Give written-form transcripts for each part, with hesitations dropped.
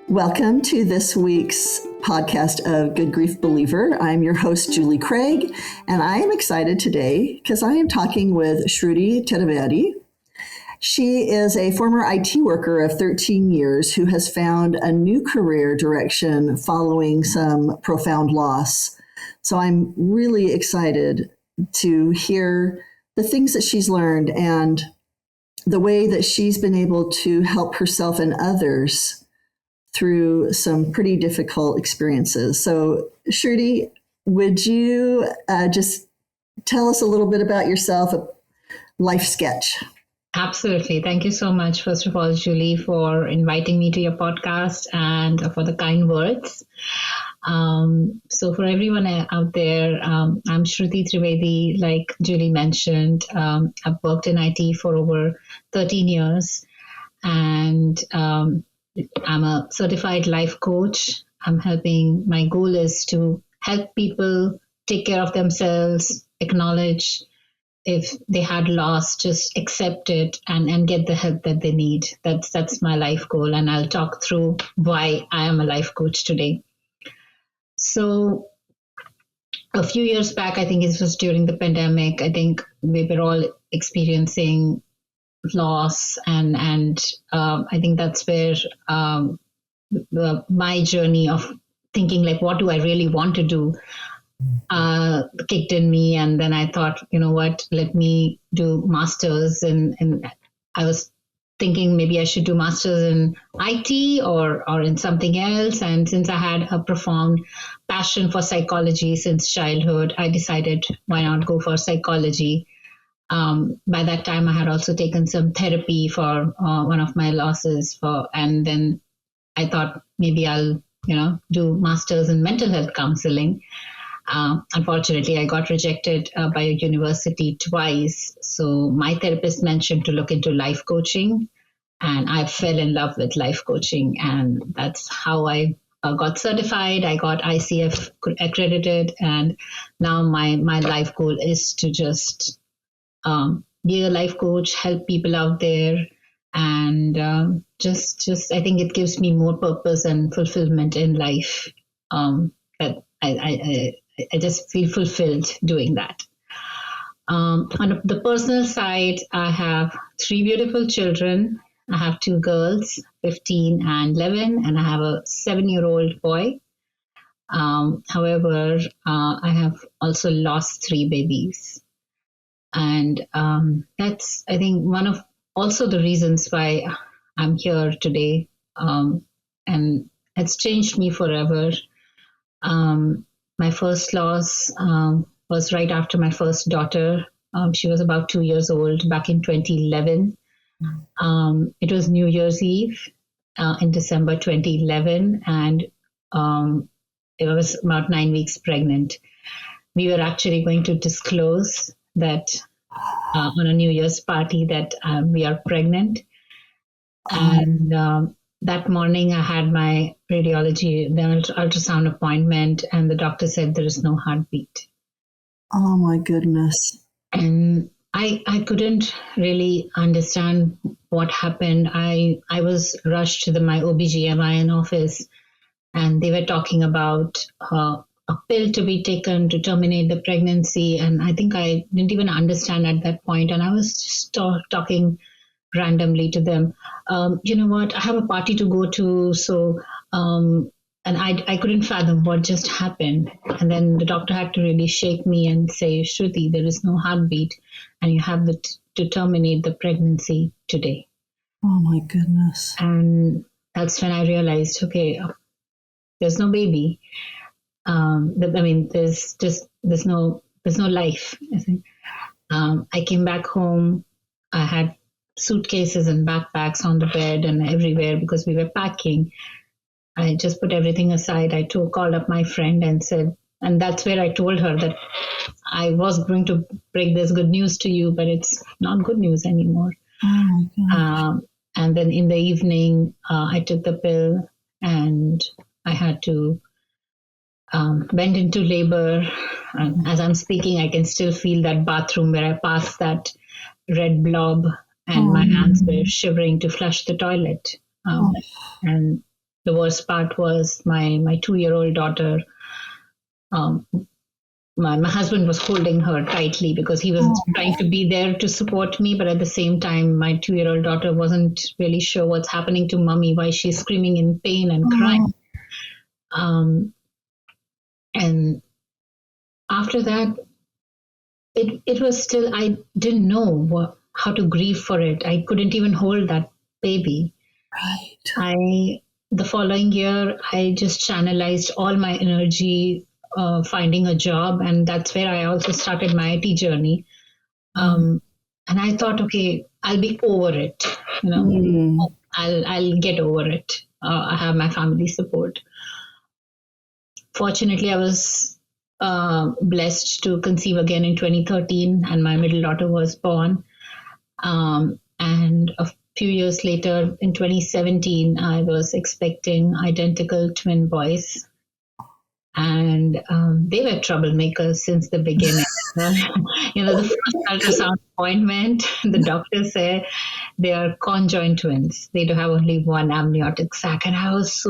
Welcome to this week's podcast of Good Grief Believer. I'm your host, Julie Craig, and I am excited today because I am talking with Shruti Trivedi. She is a former IT worker of 13 years who has found a new career direction following some profound loss. So I'm really excited to hear the things that she's learned and the way that she's been able to help herself and others through some pretty difficult experiences. So, Shruti, would you just tell us a little bit about yourself, a life sketch? Absolutely. Thank you so much, first of all, Julie, for inviting me to your podcast and for the kind words. So for everyone out there, I'm Shruti Trivedi, like Julie mentioned. I've worked in IT for over 13 years, and I'm a certified life coach. My goal is to help people take care of themselves, acknowledge if they had loss, just accept it and get the help that they need. That's my life goal. And I'll talk through why I am a life coach today. So a few years back, I think it was during the pandemic, I think we were all experiencing loss, and I think that's where my journey of thinking like, what do I really want to do, kicked in me. And then I thought, you know what, let me do masters, and I was thinking maybe I should do masters in IT or in something else. And since I had a profound passion for psychology since childhood, I decided why not go for psychology. By that time, I had also taken some therapy for one of my losses, and then I thought maybe I'll, do masters in mental health counseling. Unfortunately, I got rejected by a university twice. So my therapist mentioned to look into life coaching, and I fell in love with life coaching, and that's how I got certified. I got ICF accredited, and now my life goal is to just be a life coach, help people out there, and just I think it gives me more purpose and fulfillment in life. That I just feel fulfilled doing that. On the personal side, I have 3 beautiful children. I have 2 girls, 15 and 11, and I have a 7-year-old boy. However, I have also lost 3 babies. And that's, I think, one of also the reasons why I'm here today. And it's changed me forever. My first loss was right after my first daughter. She was about 2 years old back in 2011. It was New Year's Eve in December 2011, and it was about 9 weeks pregnant. We were actually going to disclose that on a New Year's party that we are pregnant. And that morning I had my radiology, the ultrasound appointment, and the doctor said there is no heartbeat. Oh my goodness. And I couldn't really understand what happened. I was rushed to my OBGYN office, and they were talking about a pill to be taken to terminate the pregnancy. And I think I didn't even understand at that point. And I was just talking randomly to them. You know what? I have a party to go to. So, and I couldn't fathom what just happened. And then the doctor had to really shake me and say, Shruti, there is no heartbeat, and you have to terminate the pregnancy today. Oh my goodness. And that's when I realized, okay, there's no baby. There's no life. I came back home. I had suitcases and backpacks on the bed and everywhere because we were packing. I just put everything aside. I called up my friend and said, and that's where I told her that I was going to break this good news to you, but it's not good news anymore. Oh my God. And then in the evening, I took the pill, and I had to went into labor. As I'm speaking, I can still feel that bathroom where I passed that red blob, and my hands were shivering to flush the toilet. And the worst part was my 2-year-old daughter. Um, my husband was holding her tightly because he was trying to be there to support me, but at the same time, my 2-year-old daughter wasn't really sure what's happening to mommy, why she's screaming in pain and crying. And after that, it was still, I didn't know how to grieve for it. I couldn't even hold that baby. Right. The following year, I just channelized all my energy finding a job, and that's where I also started my IT journey. And I thought, okay, I'll be over it. I'll get over it. I have my family support. Fortunately, I was blessed to conceive again in 2013, and my middle daughter was born. And a few years later, in 2017, I was expecting identical twin boys. And they were troublemakers since the beginning. The first ultrasound appointment, the doctor said they are conjoined twins. They do have only one amniotic sac. And I was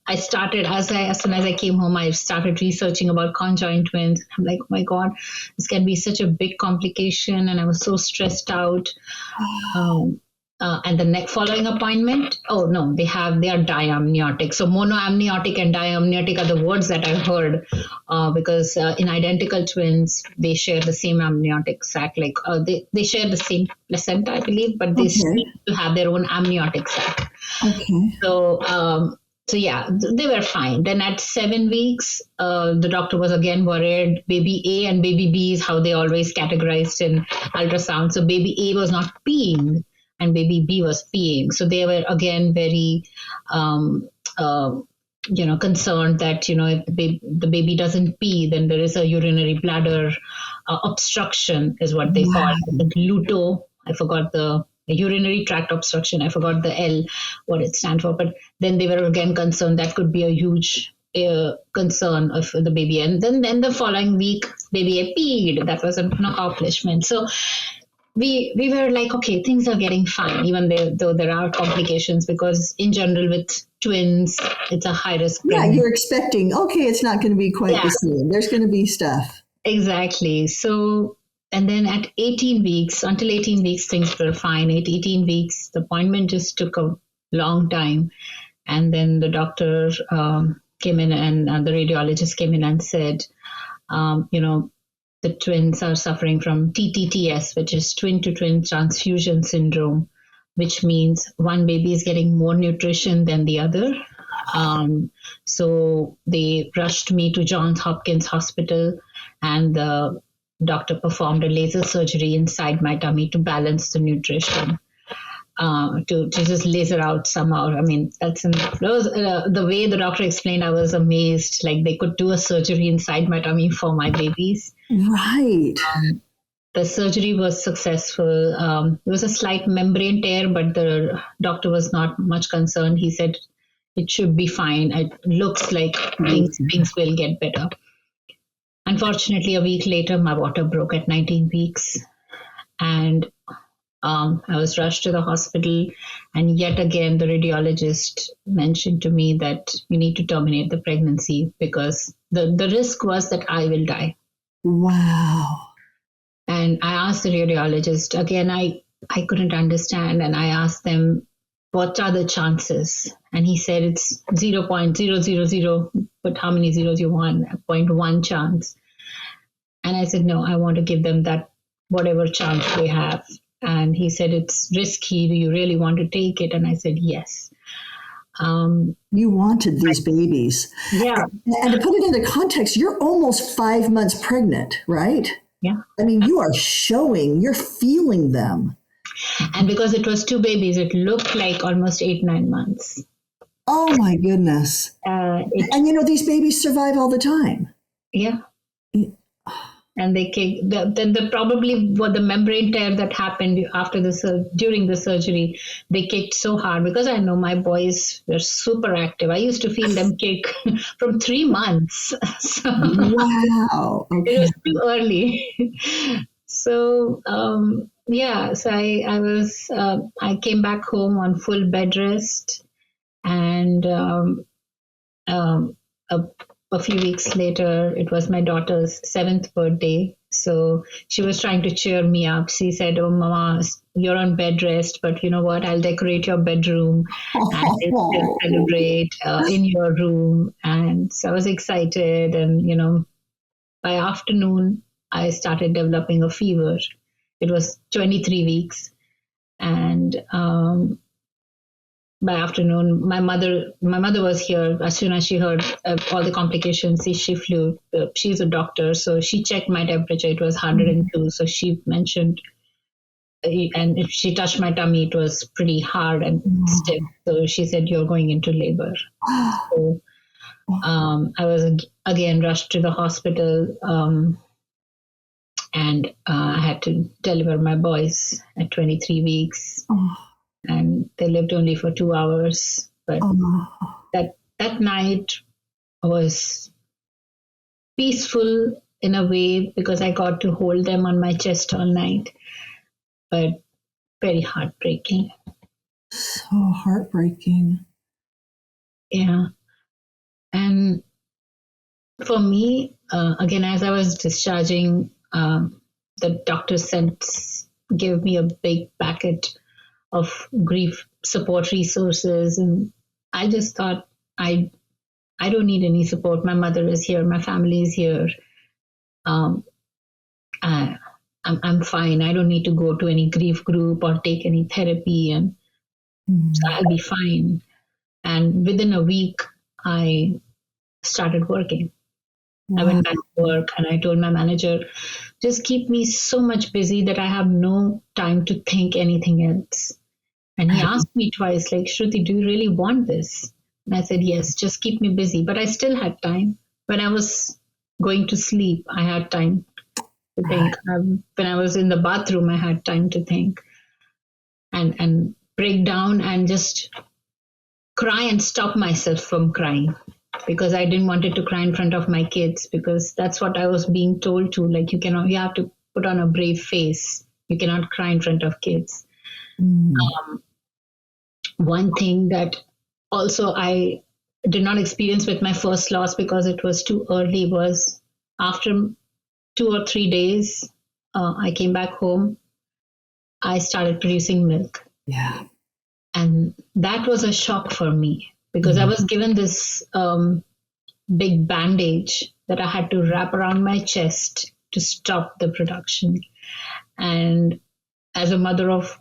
I started, as soon as I came home, I started researching about conjoined twins. I'm like, oh my God, this can be such a big complication. And I was so stressed out. And the next following appointment, they are diamniotic. So monoamniotic and diamniotic are the words that I heard because in identical twins, they share the same amniotic sac. Like they share the same placenta, I believe, but they still need to have their own amniotic sac. Okay. So yeah, they were fine. Then at 7 weeks, the doctor was again worried. Baby A and baby B is how they always categorized in ultrasound. So baby A was not peeing and baby B was peeing. So they were again very, concerned that, if the baby doesn't pee, then there is a urinary bladder obstruction is what they call it. Luto. I forgot the urinary tract obstruction. I forgot the L, what it stands for. But then they were again concerned that could be a huge concern of the baby. And then the following week, baby A peed. That was an accomplishment. So we were like, okay, things are getting fine, even though there are complications, because in general with twins, it's a high risk. Yeah, you're expecting, okay, it's not going to be quite the same. There's going to be stuff. Exactly. So, and then at 18 weeks, until 18 weeks, things were fine. At 18 weeks, the appointment just took a long time. And then the doctor came in and the radiologist came in and said, the twins are suffering from TTTS, which is twin-to-twin transfusion syndrome, which means one baby is getting more nutrition than the other. So they rushed me to Johns Hopkins Hospital, and the doctor performed a laser surgery inside my tummy to balance the nutrition. To just laser out somehow. I mean, the way the doctor explained, I was amazed. Like they could do a surgery inside my tummy for my babies. Right. The surgery was successful. There was a slight membrane tear, but the doctor was not much concerned. He said it should be fine. It looks like things will get better. Unfortunately, a week later, my water broke at 19 weeks. And I was rushed to the hospital, and yet again, the radiologist mentioned to me that you need to terminate the pregnancy because the risk was that I will die. Wow. And I asked the radiologist, again, I couldn't understand, and I asked them, what are the chances? And he said it's 0.000, but how many zeros you want? 0.1 chance. And I said, no, I want to give them that whatever chance they have. And he said, it's risky. Do you really want to take it? And I said, yes. You wanted these babies. Yeah. And to put it into context, you're almost 5 months pregnant, right? Yeah. I mean, you're feeling them. And because it was 2 babies, it looked like almost 8-9 months. Oh, my goodness. And these babies survive all the time. Yeah. And they kicked. Then probably what the membrane tear that happened after during the surgery, they kicked so hard because I know my boys were super active. I used to feel them kick from 3 months. So wow, okay. It was too early. So so I came back home on full bed rest, And um, a, a few weeks later, it was my daughter's 7th birthday. So she was trying to cheer me up. She said, "Oh, Mama, you're on bed rest, but you know what? I'll decorate your bedroom and we'll still celebrate in your room." And so I was excited. And, by afternoon, I started developing a fever. It was 23 weeks. And by afternoon, my mother was here. As soon as she heard all the complications, she flew. She's a doctor, so she checked my temperature. It was 102. So she mentioned, and if she touched my tummy, it was pretty hard and stiff. So she said, "You're going into labor." So I was again rushed to the hospital, and I had to deliver my boys at 23 weeks. And they lived only for 2 hours. But that night was peaceful in a way because I got to hold them on my chest all night, but very heartbreaking. So heartbreaking. Yeah. And for me, again, as I was discharging, the doctor gave me a big packet of grief support resources. And I just thought, I don't need any support. My mother is here. My family is here. I'm fine. I don't need to go to any grief group or take any therapy, and so I'll be fine. And within a week, I started working. Wow. I went back to work and I told my manager, just keep me so much busy that I have no time to think anything else. And he asked me twice, like, "Shruti, do you really want this?" And I said, "Yes, just keep me busy." But I still had time. When I was going to sleep, I had time to think. When I was in the bathroom, I had time to think and break down and just cry and stop myself from crying, because I didn't want it to cry in front of my kids, because that's what I was being told to. Like, you have to put on a brave face. You cannot cry in front of kids. One thing that also I did not experience with my first loss because it was too early was after 2 or 3 days, I came back home. I started producing milk. Yeah. And that was a shock for me because I was given this big bandage that I had to wrap around my chest to stop the production. And as a mother of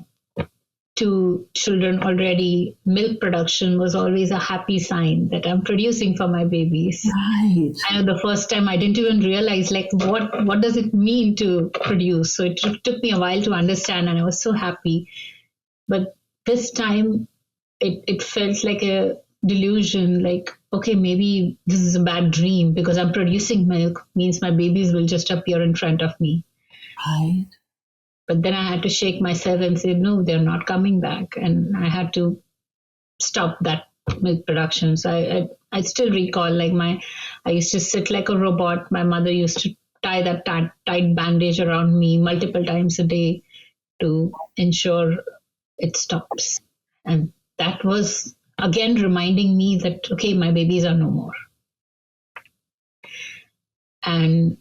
2 children already, milk production was always a happy sign that I'm producing for my babies. Right. I know the first time I didn't even realize, like, what does it mean to produce? So it took me a while to understand, and I was so happy. But this time it felt like a delusion, like, okay, maybe this is a bad dream because I'm producing milk means my babies will just appear in front of me. Right. But then I had to shake myself and say, no, they're not coming back. And I had to stop that milk production. So I still recall, like, I used to sit like a robot. My mother used to tie that tight bandage around me multiple times a day to ensure it stops. And that was, again, reminding me that, okay, my babies are no more. And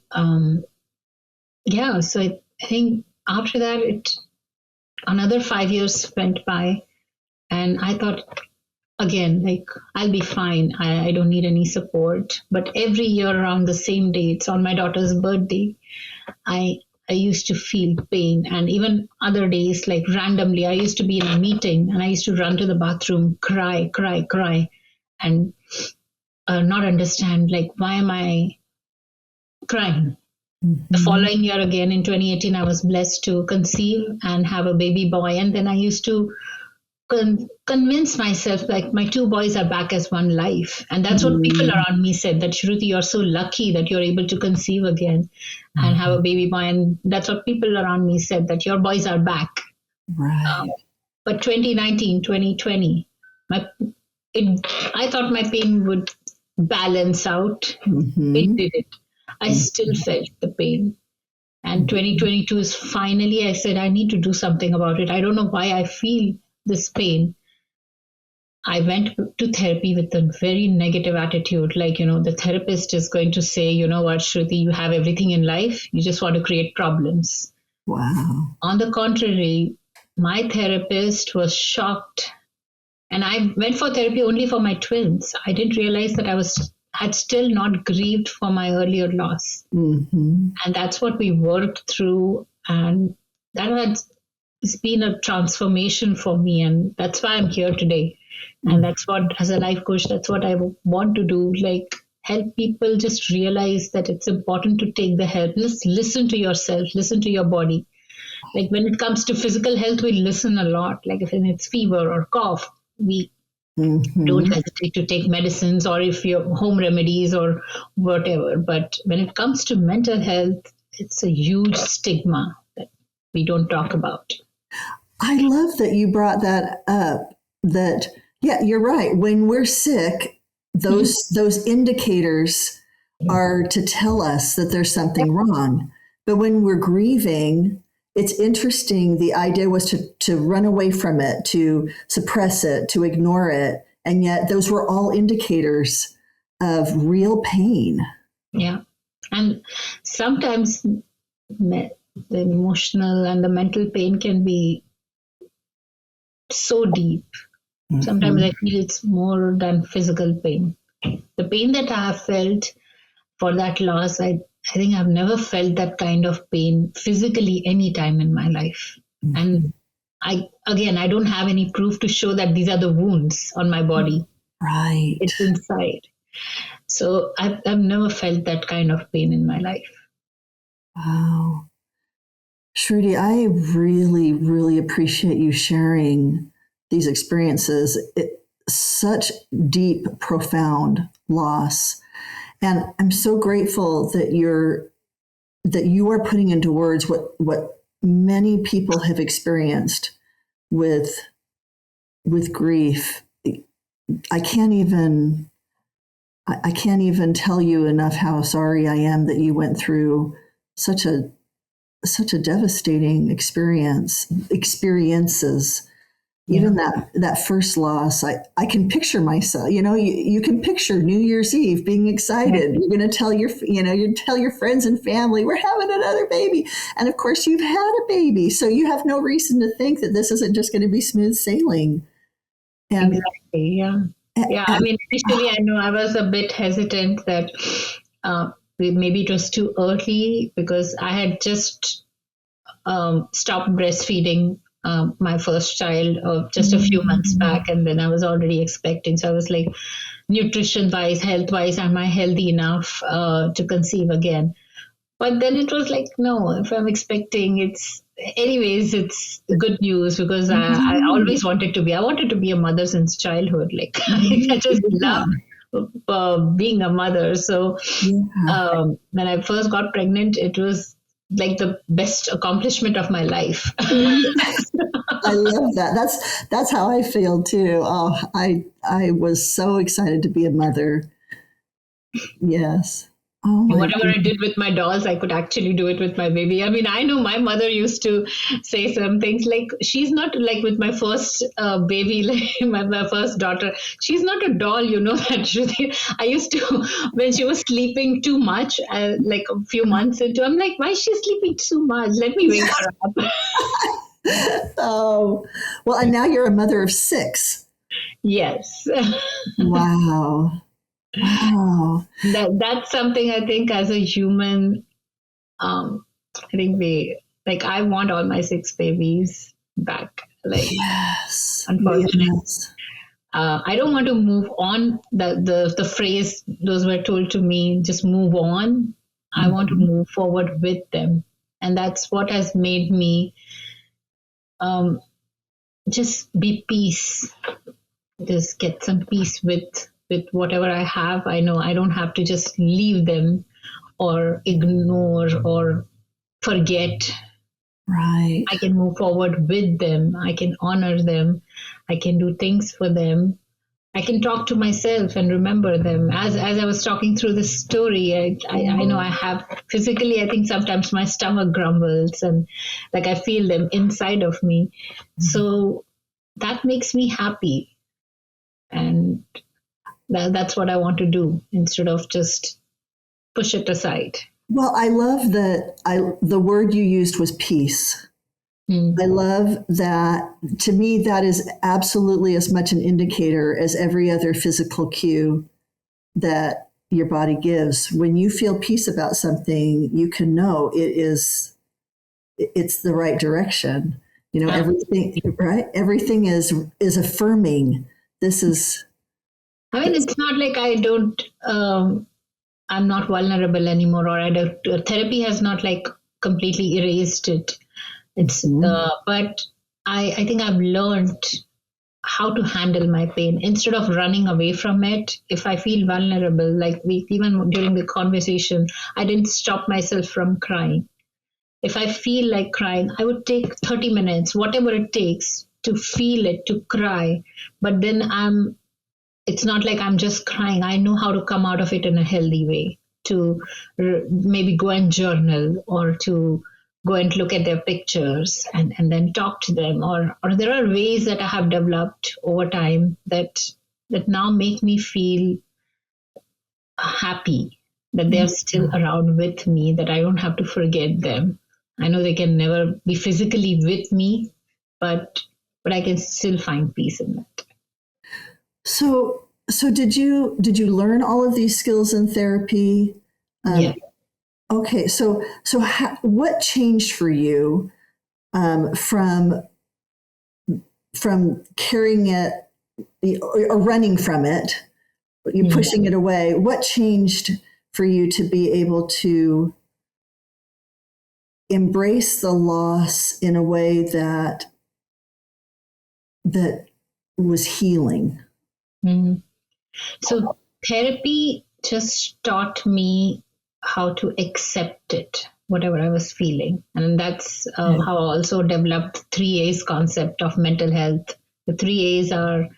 so I think after that, another 5 years went by, and I thought, again, like, I'll be fine. I don't need any support. But every year around the same dates, on my daughter's birthday, I used to feel pain. And even other days, like randomly, I used to be in a meeting and I used to run to the bathroom, cry, and not understand, like, why am I crying? The following year, again, in 2018, I was blessed to conceive and have a baby boy. And then I used to convince myself, like, my 2 boys are back as one life. And that's what people around me said, that Shruti, you're so lucky that you're able to conceive again and have a baby boy. And that's what people around me said, that your boys are back. Right. But 2019, 2020, I thought my pain would balance out. It didn't. I still felt the pain. And 2022 is finally, I said, I need to do something about it. I don't know why I feel this pain. I went to therapy with a very negative attitude. Like, the therapist is going to say, you know what, Shruti, you have everything in life. You just want to create problems. Wow. On the contrary, my therapist was shocked. And I went for therapy only for my twins. I didn't realize that had still not grieved for my earlier loss. Mm-hmm. And that's what we worked through. And that has it's been a transformation for me. And that's why I'm here today. And that's what, as a life coach, that's what I want to do. Like, help people just realize that it's important to take the help. Listen to yourself, listen to your body. Like, when it comes to physical health, we listen a lot. Like, if it's fever or cough, we don't hesitate to take medicines, or if you're home remedies or whatever. But when it comes to mental health, it's a huge stigma that we don't talk about. I love that you brought that up. That, yeah, you're right. When we're sick, those indicators are to tell us that there's something wrong. But when we're grieving, it's interesting. The idea was to run away from it, to suppress it, to ignore it. And yet those were all indicators of real pain. Yeah. And sometimes the emotional and the mental pain can be so deep. Sometimes I feel it's more than physical pain. The pain that I have felt for that loss, I think I've never felt that kind of pain physically any time in my life. And I don't have any proof to show that these are the wounds on my body. Right. It's inside. So I've never felt that kind of pain in my life. Wow. Shruti, I really, really appreciate you sharing these experiences. Such deep, profound loss. And I'm so grateful that you are putting into words what many people have experienced with grief. I can't even tell you enough how sorry I am that you went through such a devastating experiences. Yeah. Even that first loss, I can picture myself. You can picture New Year's Eve being excited. You're going to tell you tell your friends and family, we're having another baby, and of course you've had a baby, so you have no reason to think that this isn't just going to be smooth sailing. And exactly, yeah. Yeah, I mean, initially I know I was a bit hesitant that maybe it was too early, because I had just stopped breastfeeding my first child just a few months back, and then I was already expecting. So I was like, nutrition wise, health wise, am I healthy enough to conceive again? But then it was like, no, if I'm expecting, it's good news, because I always wanted to be a mother since childhood. Like, I just love being a mother. So when I first got pregnant, it was like the best accomplishment of my life. I love that. That's how I feel too. Oh, I was so excited to be a mother. Yes. Oh, whatever I did with my dolls, I could actually do it with my baby. I mean, I know my mother used to say some things like, she's not like with my first baby, like my first daughter, she's not a doll, that. I used to, when she was sleeping too much, like a few months into, I'm like, why is she sleeping too much? Let me wake her up. Oh, well, and now you're a mother of 6. Yes. Wow. Wow. That's something I think as a human, I think I want all my 6 babies back. Like, yes. Unfortunately. Yes. I don't want to move on. The phrase those were told to me, just move on. I want to move forward with them. And that's what has made me just be peace. Just get some peace with whatever I have. I know I don't have to just leave them or ignore or forget. Right. I can move forward with them. I can honor them. I can do things for them. I can talk to myself and remember them. As I was talking through this story, I know I have physically, I think sometimes my stomach grumbles and like I feel them inside of me. So that makes me happy. That's what I want to do instead of just push it aside. Well, I love that the word you used was peace. I love that. To me, that is absolutely as much an indicator as every other physical cue that your body gives. When you feel peace about something, you can know it's the right direction. Everything, right? Everything is affirming. This is. I mean, it's not like I don't. I'm not vulnerable anymore, or therapy has not like completely erased it. It's but I think I've learned how to handle my pain instead of running away from it. If I feel vulnerable, like even during the conversation, I didn't stop myself from crying. If I feel like crying, I would take 30 minutes, whatever it takes to feel it, to cry. But then it's not like I'm just crying. I know how to come out of it in a healthy way, to maybe go and journal, or to go and look at their pictures and then talk to them. Or there are ways that I have developed over time that now make me feel happy that they're still around with me, that I don't have to forget them. I know they can never be physically with me, but I can still find peace in that. So did you learn all of these skills in therapy? Yeah. Okay, so what changed for you from carrying it or running from it, you pushing it away? What changed for you to be able to embrace the loss in a way that was healing? Mm-hmm. So therapy just taught me how to accept it, whatever I was feeling. And that's how I also developed 3A's concept of mental health. The 3A's are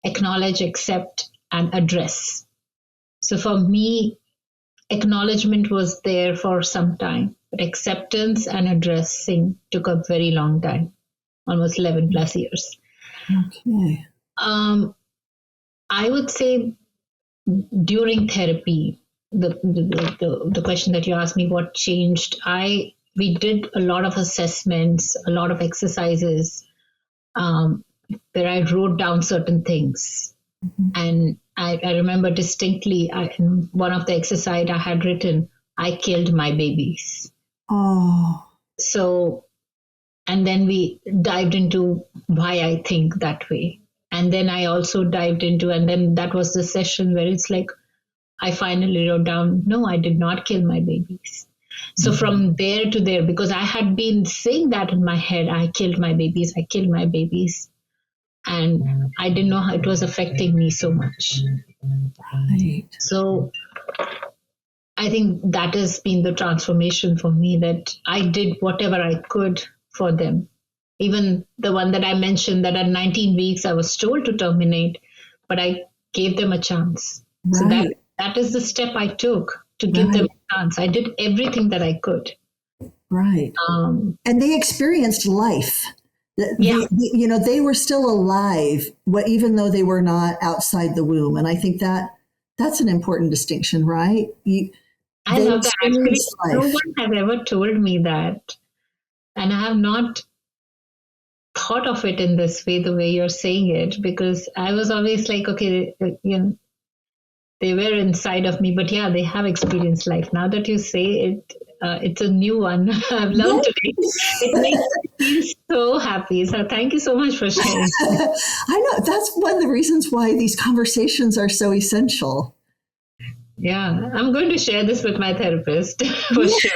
acknowledge, accept, and address. So for me, acknowledgement was there for some time, but acceptance and addressing took a very long time, almost 11 plus years. Okay. I would say during therapy, the question that you asked me, what changed? We did a lot of assessments, a lot of exercises, where I wrote down certain things. And I remember distinctly, in one of the exercise I had written, I killed my babies. Oh. So, and then we dived into why I think that way. And then I also dived into, and then that was the session where it's like, I finally wrote down, no, I did not kill my babies. So from there to there, because I had been saying that in my head, I killed my babies, I killed my babies. And I didn't know how it was affecting me so much. Right. So I think that has been the transformation for me, that I did whatever I could for them. Even the one that I mentioned, that at 19 weeks I was told to terminate, but I gave them a chance. Right. So that is the step I took to give them a chance. I did everything that I could. Right. And they experienced life. They were still alive, even though they were not outside the womb. And I think that's an important distinction, right? I love that. Actually, no one has ever told me that. And I have not thought of it in this way, the way you're saying it, because I was always like, okay, they were inside of me, but yeah, they have experienced life. Now that you say it, it's a new one I've learned today. It makes me feel so happy. So thank you so much for sharing. I know that's one of the reasons why these conversations are so essential. Yeah, I'm going to share this with my therapist for sure.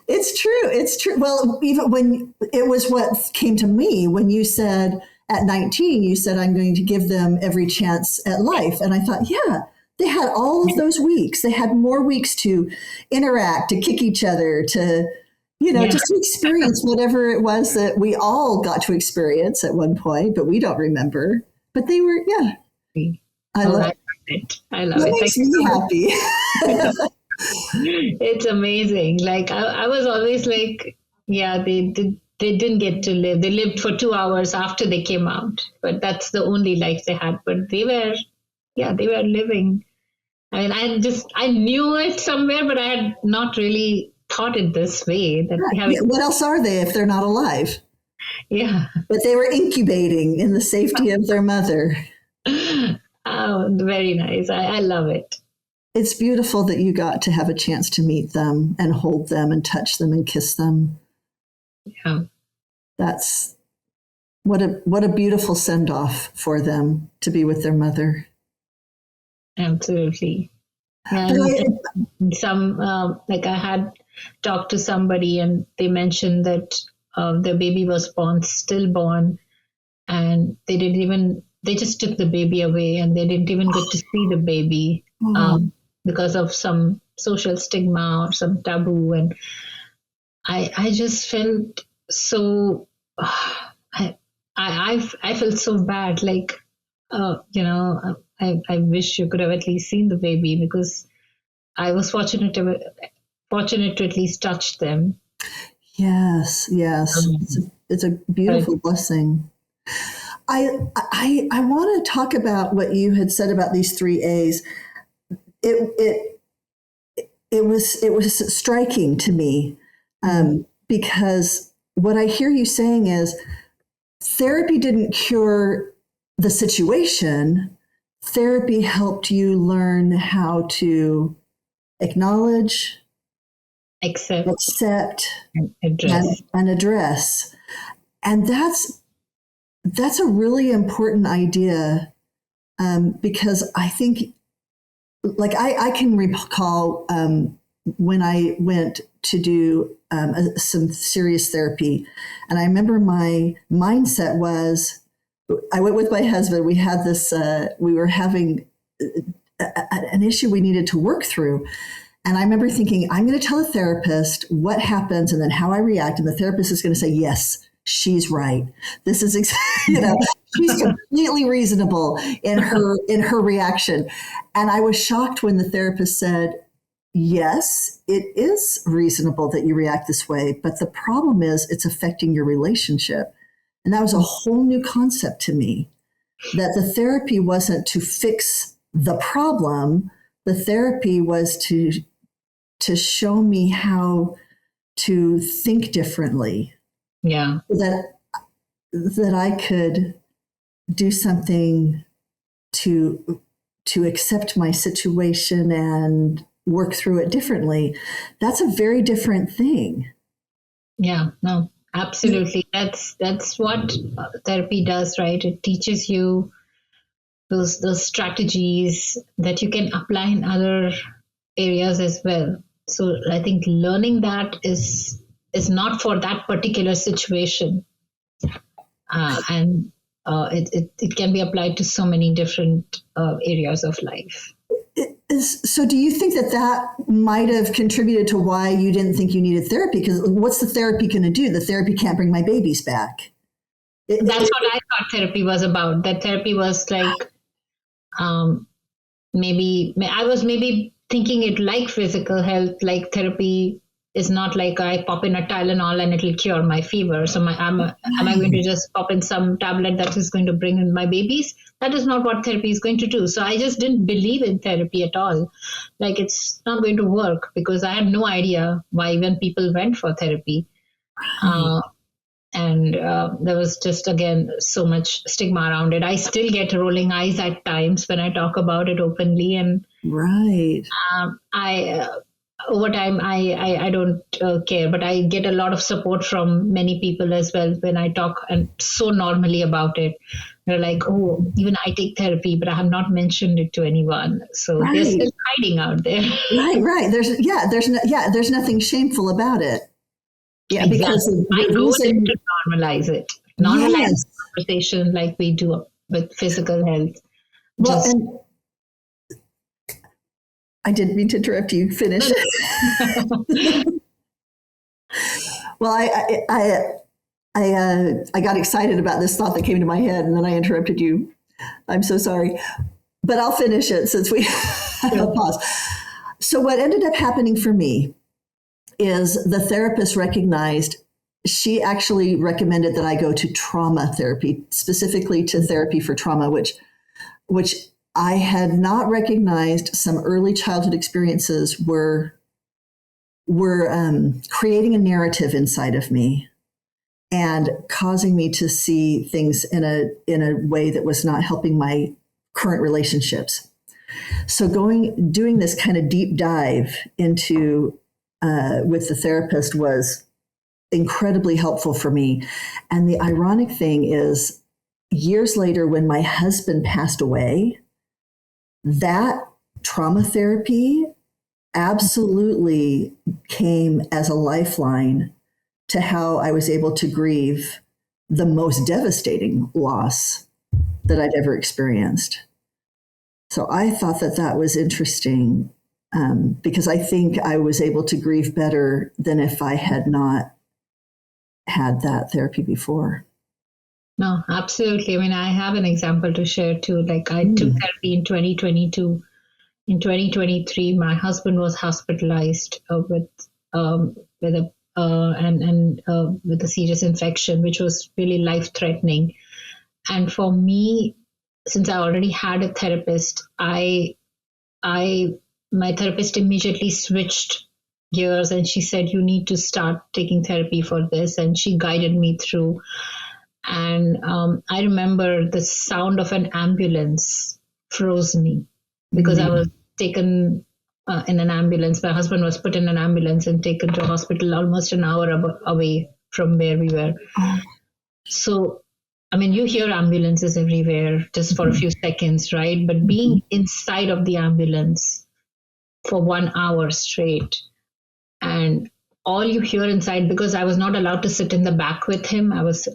It's true. It's true. Well, even when it was what came to me when you said at 19, you said, I'm going to give them every chance at life. And I thought, yeah, they had all of those weeks. They had more weeks to interact, to kick each other, to, just to experience whatever it was that we all got to experience at one point, but we don't remember. But they were, I love it. I love it. It makes me happy. It's amazing. Like I was always like, they didn't get to live. They lived for 2 hours after they came out, but that's the only life they had. But they were yeah, they were living. I mean, I knew it somewhere, but I had not really thought it this way that they have, Yeah, what else are they if they're not alive? yeah. But they were incubating in the safety of their mother. Oh, very nice. I love it. It's beautiful that you got to have a chance to meet them and hold them and touch them and kiss them. Yeah. That's what a beautiful send off for them to be with their mother. Absolutely. But And some, like I had talked to somebody and they mentioned that their baby was stillborn, and they just took the baby away and they didn't even get to see the baby because of some social stigma or some taboo. And I just felt so, I felt so bad. Like, I wish you could have at least seen the baby, because I was fortunate to at least touch them. Yes. It's a beautiful blessing. I want to talk about what you had said about these 3 A's. It was striking to me, because what I hear you saying is therapy didn't cure the situation. Therapy helped you learn how to acknowledge, accept, and address. And that's a really important idea, because I think, like, I can recall when I went to do some serious therapy, and I remember my mindset was, I went with my husband. We had this, we were having an issue we needed to work through. And I remember thinking, I'm going to tell a therapist what happens and then how I react. And the therapist is going to say, yes, she's right. This is, she's completely reasonable in her reaction. And I was shocked when the therapist said, yes, it is reasonable that you react this way. But the problem is it's affecting your relationship. And that was a whole new concept to me, that the therapy wasn't to fix the problem. The therapy was to show me how to think differently. Yeah. That I could do something to accept my situation and work through it differently. That's a very different thing. Yeah, no, absolutely. That's what therapy does, right? It teaches you those strategies that you can apply in other areas as well. So I think learning that is not for that particular situation, and it can be applied to so many different areas of life. So do you think that might have contributed to why you didn't think you needed therapy? Because what's the therapy going to do? The therapy can't bring my babies back. That's what I thought therapy was about. That therapy was like, maybe I was thinking it like physical health, like therapy is not like I pop in a Tylenol and it'll cure my fever. So am I going to just pop in some tablet that is going to bring in my babies? That is not what therapy is going to do. So I just didn't believe in therapy at all. Like, it's not going to work, because I had no idea why even people went for therapy. And there was just, again, so much stigma around it. I still get rolling eyes at times when I talk about it openly. And right. Over time, I don't care, but I get a lot of support from many people as well when I talk and so normally about it. They're like, oh, even I take therapy, but I have not mentioned it to anyone. So they're still hiding out there. Right. There's nothing shameful about it. Yeah, exactly. Because my goal is to normalize it. Normalize the conversation like we do with physical health. Well, and I didn't mean to interrupt you. Finish. Well, I got excited about this thought that came to my head, and then I interrupted you. I'm so sorry, but I'll finish it since we have a pause. So what ended up happening for me is the therapist recognized, she actually recommended that I go to trauma therapy, specifically to therapy for trauma, which I had not recognized some early childhood experiences were creating a narrative inside of me and causing me to see things in a way that was not helping my current relationships. So doing this kind of deep dive into with the therapist was incredibly helpful for me. And the ironic thing is, years later, when my husband passed away, that trauma therapy absolutely came as a lifeline to how I was able to grieve the most devastating loss that I'd ever experienced. So I thought that was interesting, because I think I was able to grieve better than if I had not had that therapy before. No, absolutely. I mean, I have an example to share too. Like I took therapy in 2022. In 2023, my husband was hospitalized with a serious infection, which was really life-threatening. And for me, since I already had a therapist, my therapist immediately switched gears, and she said, "You need to start taking therapy for this." And she guided me through. And I remember the sound of an ambulance froze me, because I was taken in an ambulance. My husband was put in an ambulance and taken to a hospital almost an hour away from where we were. So, I mean, you hear ambulances everywhere just for a few seconds, right? But being inside of the ambulance for 1 hour straight, and all you hear inside, because I was not allowed to sit in the back with him, I was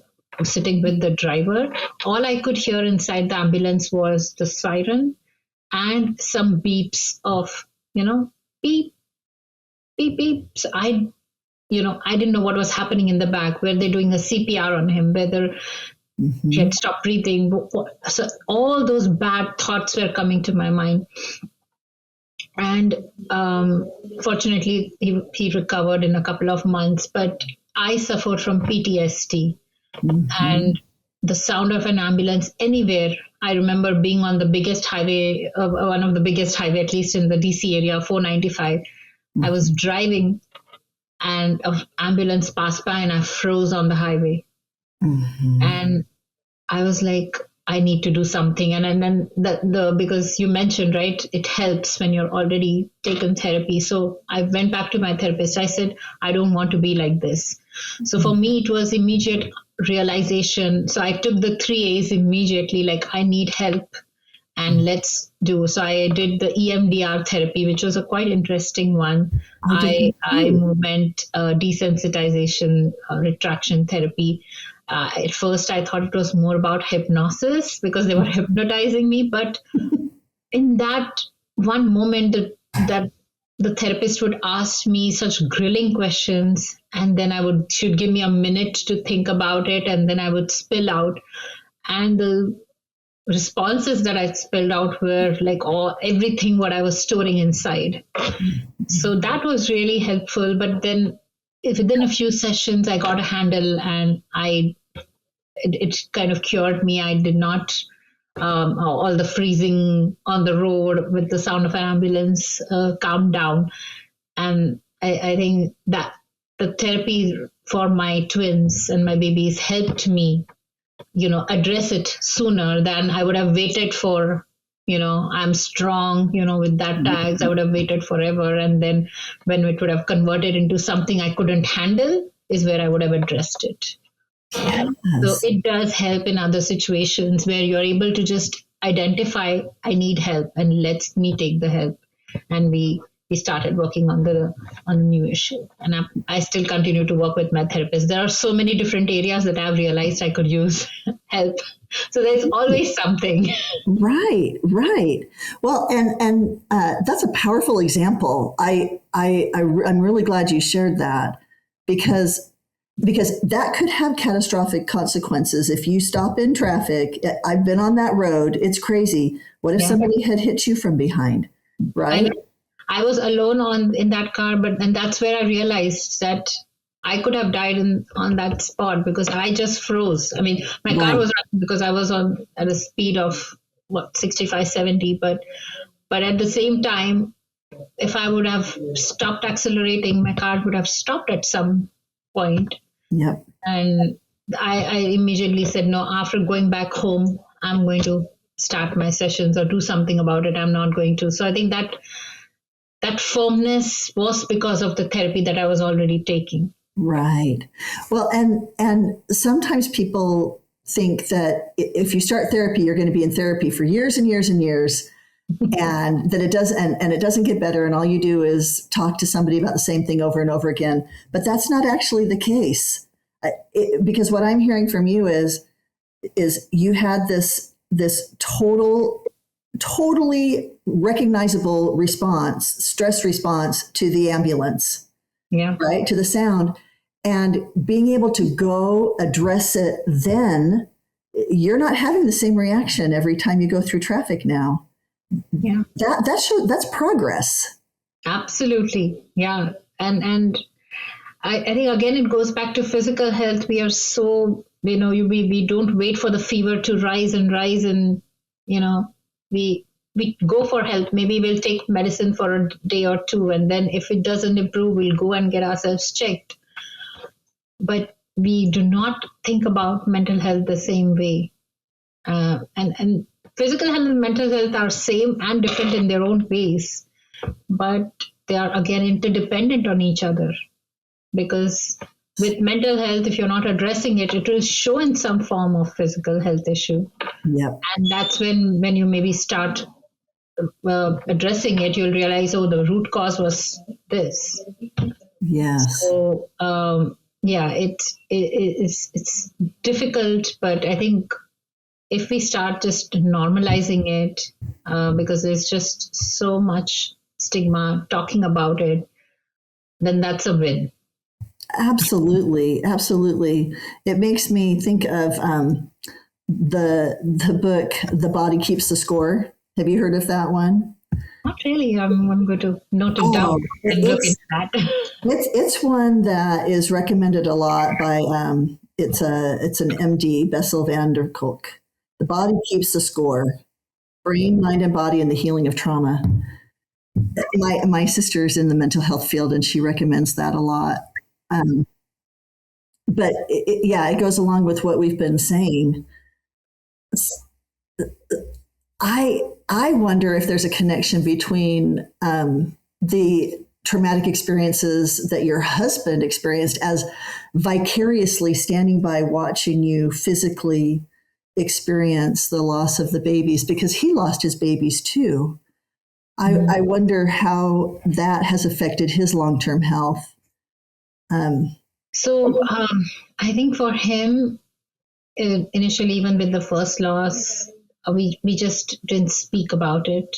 sitting with the driver. All I could hear inside the ambulance was the siren and some beeps of, beep, beep, beep. So I didn't know what was happening in the back. Were they doing a CPR on him? Whether he had stopped breathing? So all those bad thoughts were coming to my mind. And fortunately, he recovered in a couple of months. But I suffered from PTSD. And the sound of an ambulance anywhere. I remember being on the biggest highway, one of the biggest highway, at least in the DC area, 495. I was driving and an ambulance passed by and I froze on the highway. And I was like, I need to do something. And then because you mentioned, right, it helps when you're already taken therapy. So I went back to my therapist. I said, I don't want to be like this. So for me, it was immediate realization. So I took the 3 A's immediately, like I need help and let's do. So I did the EMDR therapy, which was a quite interesting one. I movement desensitization retraction therapy. At first, I thought it was more about hypnosis because they were hypnotizing me. But in that one moment that the therapist would ask me such grilling questions, and then she'd give me a minute to think about it, and then I would spill out. And the responses that I spilled out were like everything what I was storing inside. So that was really helpful. But then within a few sessions, I got a handle, and it kind of cured me. I did not all the freezing on the road with the sound of an ambulance calmed down. And I think that the therapy for my twins and my babies helped me, address it sooner than I would have waited for, I'm strong, with that tags, I would have waited forever. And then when it would have converted into something I couldn't handle is where I would have addressed it. Yes. So it does help in other situations where you're able to just identify, I need help, and let me take the help. And we started working on the new issue. And I still continue to work with my therapist. There are so many different areas that I've realized I could use help. So there's always something. Right. Well, and that's a powerful example. I'm really glad you shared that because that could have catastrophic consequences if you stop in traffic. I've been on that road. It's crazy. What if somebody had hit you from behind, right? I was alone in that car, and that's where I realized that I could have died on that spot because I just froze. I mean, my car was running because I was at a speed of 65, 70, but at the same time, if I would have stopped accelerating, my car would have stopped at some point. Yep. And I immediately said, no, after going back home, I'm going to start my sessions or do something about it. I'm not going to. So I think that firmness was because of the therapy that I was already taking. Right. Well, and sometimes people think that if you start therapy, you're going to be in therapy for years and years and years, and that it does, and it doesn't get better, and all you do is talk to somebody about the same thing over and over again. But that's not actually the case, because what I'm hearing from you is you had this totally recognizable response, stress response to the ambulance. Yeah. Right, to the sound, and being able to go address it. Then you're not having the same reaction every time you go through traffic now. Yeah, That's progress. absolutely. Yeah, and I think again it goes back to physical health. We are so we don't wait for the fever to rise, and we go for help. Maybe we'll take medicine for a day or two, and then if it doesn't improve, we'll go and get ourselves checked. But we do not think about mental health the same way. And physical health and mental health are same and different in their own ways, but they are again interdependent on each other. Because with mental health, if you're not addressing it, it will show in some form of physical health issue. Yep. And that's when you maybe start addressing it, you'll realize, oh, the root cause was this. Yes. So it's difficult, but I think if we start just normalizing it, because there's just so much stigma talking about it, then that's a win. Absolutely. It makes me think of the book "The Body Keeps the Score." Have you heard of that one? Not really. I'm going to note it down and look into that. It's one that is recommended a lot by it's an MD, Bessel van der Kolk. The Body Keeps the Score: Brain, Mind, and Body in the Healing of Trauma. My sister's in the mental health field, and she recommends that a lot. But it goes along with what we've been saying. I wonder if there's a connection between the traumatic experiences that your husband experienced as vicariously standing by watching you physically experience the loss of the babies, because he lost his babies too. I wonder how that has affected his long-term health. So I think for him, initially, even with the first loss, we just didn't speak about it.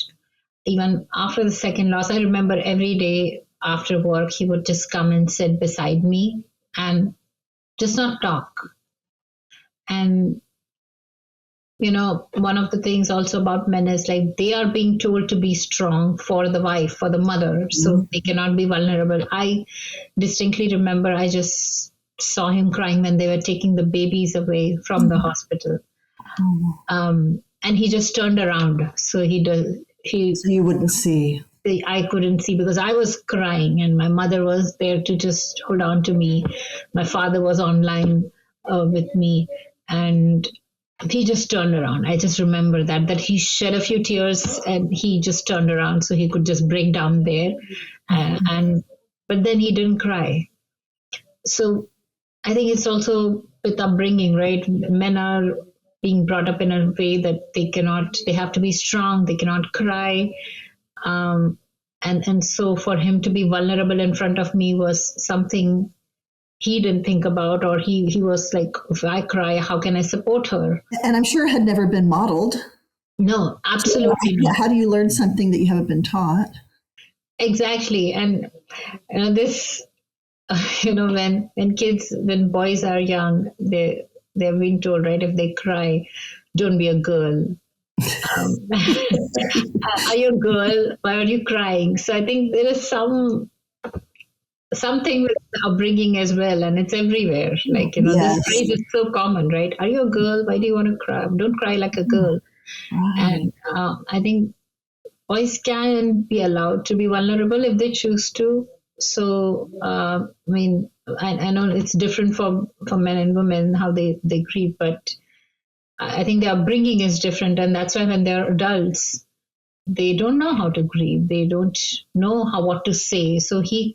Even after the second loss, I remember every day after work, he would just come and sit beside me and just not talk. And, one of the things also about men is like they are being told to be strong for the wife, for the mother, so they cannot be vulnerable. I distinctly remember I just saw him crying when they were taking the babies away from the hospital. And he just turned around. So so you wouldn't see. I couldn't see because I was crying, and my mother was there to just hold on to me. My father was online with me, and he just turned around. I just remember that he shed a few tears, and he just turned around so he could just break down there. But then he didn't cry. So I think it's also with upbringing, right? Men are being brought up in a way that they have to be strong, they cannot cry. And so for him to be vulnerable in front of me was something he didn't think about, or he was like, if I cry, how can I support her? And I'm sure it had never been modeled. No, absolutely not. How do you learn something that you haven't been taught? Exactly. And this, when boys are young, they're being told, right, if they cry, don't be a girl. Are you a girl? Why are you crying? So I think there is something with upbringing as well, and it's everywhere. Like, Yes. This phrase is so common, right? Are you a girl? Why do you want to cry? Don't cry like a girl. Right. And I think boys can be allowed to be vulnerable if they choose to. So, I mean, I know it's different for men and women how they grieve, but I think their upbringing is different, and that's why when they're adults, they don't know how to grieve. They don't know how what to say. So he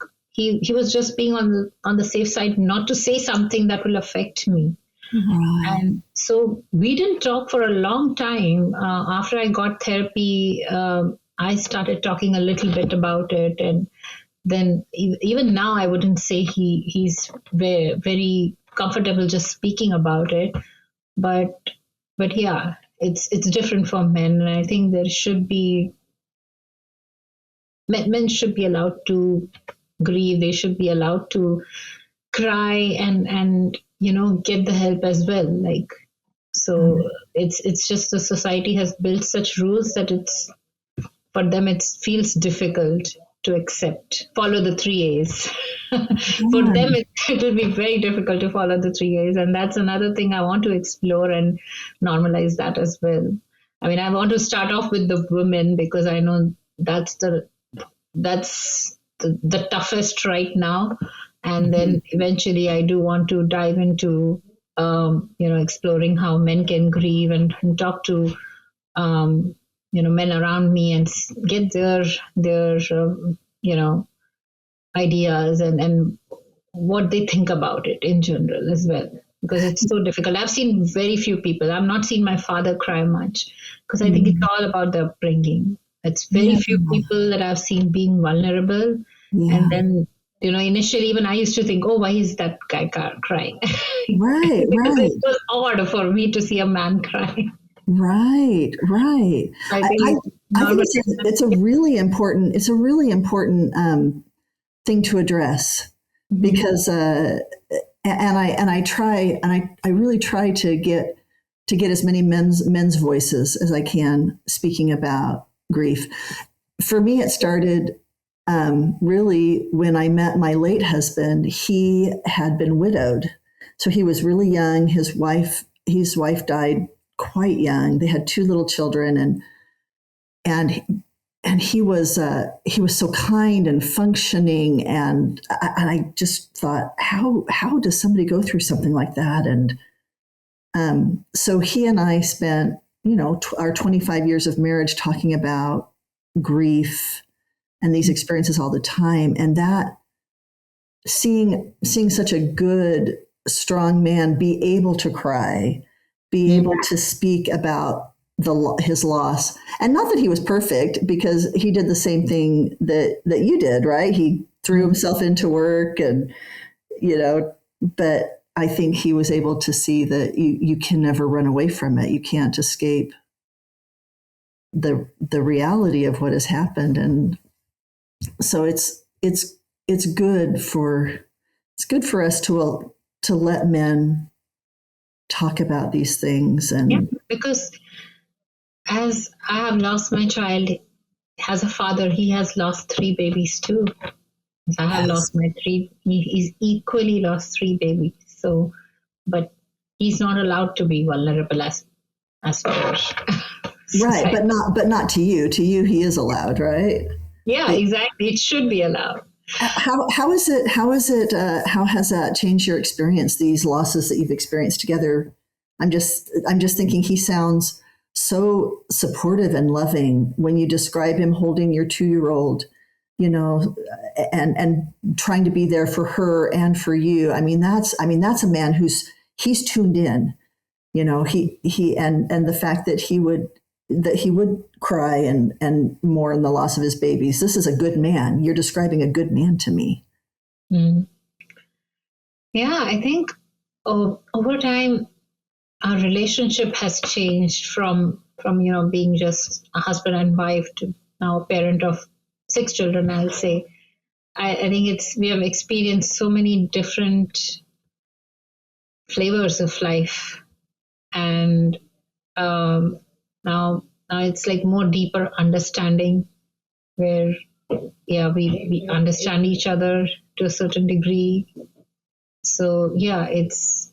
was just being on the safe side, not to say something that will affect me. Right. And so we didn't talk for a long time. After I got therapy, I started talking a little bit about it, and then even now, I wouldn't say he's very, very comfortable just speaking about it. But yeah, it's different for men, and I think there should be men should be allowed to grieve. They should be allowed to cry and get the help as well. Like, so it's just the society has built such rules that it's for them it feels difficult to accept follow the three A's. For them it will be very difficult to follow the three A's, and that's another thing I want to explore and normalize that as well. I mean, I want to start off with the women because I know that's the toughest right now, and then eventually I do want to dive into exploring how men can grieve and talk to men around me and get their ideas and what they think about it in general as well, because it's so difficult. I've seen very few people. I've not seen my father cry much because I think it's all about the upbringing. It's very few people that I've seen being vulnerable. Yeah. And then, initially even I used to think, oh, why is that guy crying? Right. Because Right. it was odd for me to see a man cry. Right. Right. I I think think it's a really important thing to address because I really try to get as many men's voices as I can speaking about grief. For me, it started really when I met my late husband. He had been widowed, so he was really young. His wife died quite young. They had two little children, and he was so kind and functioning, and I just thought, how does somebody go through something like that? And so he and I spent our 25 years of marriage talking about grief and these experiences all the time, and that seeing such a good, strong man be able to cry, be able to speak about his loss, and not that he was perfect, because he did the same thing that you did, right? He threw himself into work, and but I think he was able to see that you can never run away from it. You can't escape the reality of what has happened, and so it's good for us to let men talk about these things. And because as I have lost my child, as a father, he has lost 3 babies too. As I have lost my 3, he's equally lost 3 babies. So, but he's not allowed to be vulnerable as per right, but not to you. To you, he is allowed, right? Yeah, exactly. It should be allowed. How has that changed your experience? These losses that you've experienced together. I'm just thinking he sounds so supportive and loving when you describe him holding your 2-year-old, and trying to be there for her and for you. I mean, that's a man he's tuned in, he and the fact that he would cry and mourn the loss of his babies. This is a good man. You're describing a good man to me. Mm. Yeah, I think over time, our relationship has changed from being just a husband and wife to now a parent of 6 children, I'll say. I think we have experienced so many different flavors of life, and now it's like more deeper understanding, where we understand each other to a certain degree. So it's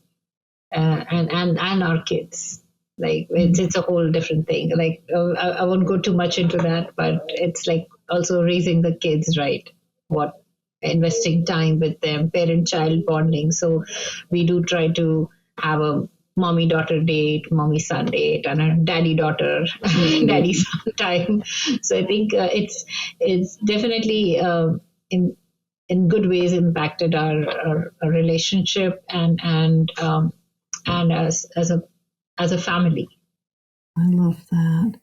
and our kids. Like it's a whole different thing. Like I won't go too much into that, but it's like also raising the kids, right? What investing time with them, parent-child bonding. So we do try to have a mommy-daughter date, mommy-son date, and a daddy-daughter, daddy-son time. So I think it's definitely in good ways impacted our relationship and as a family. I love that.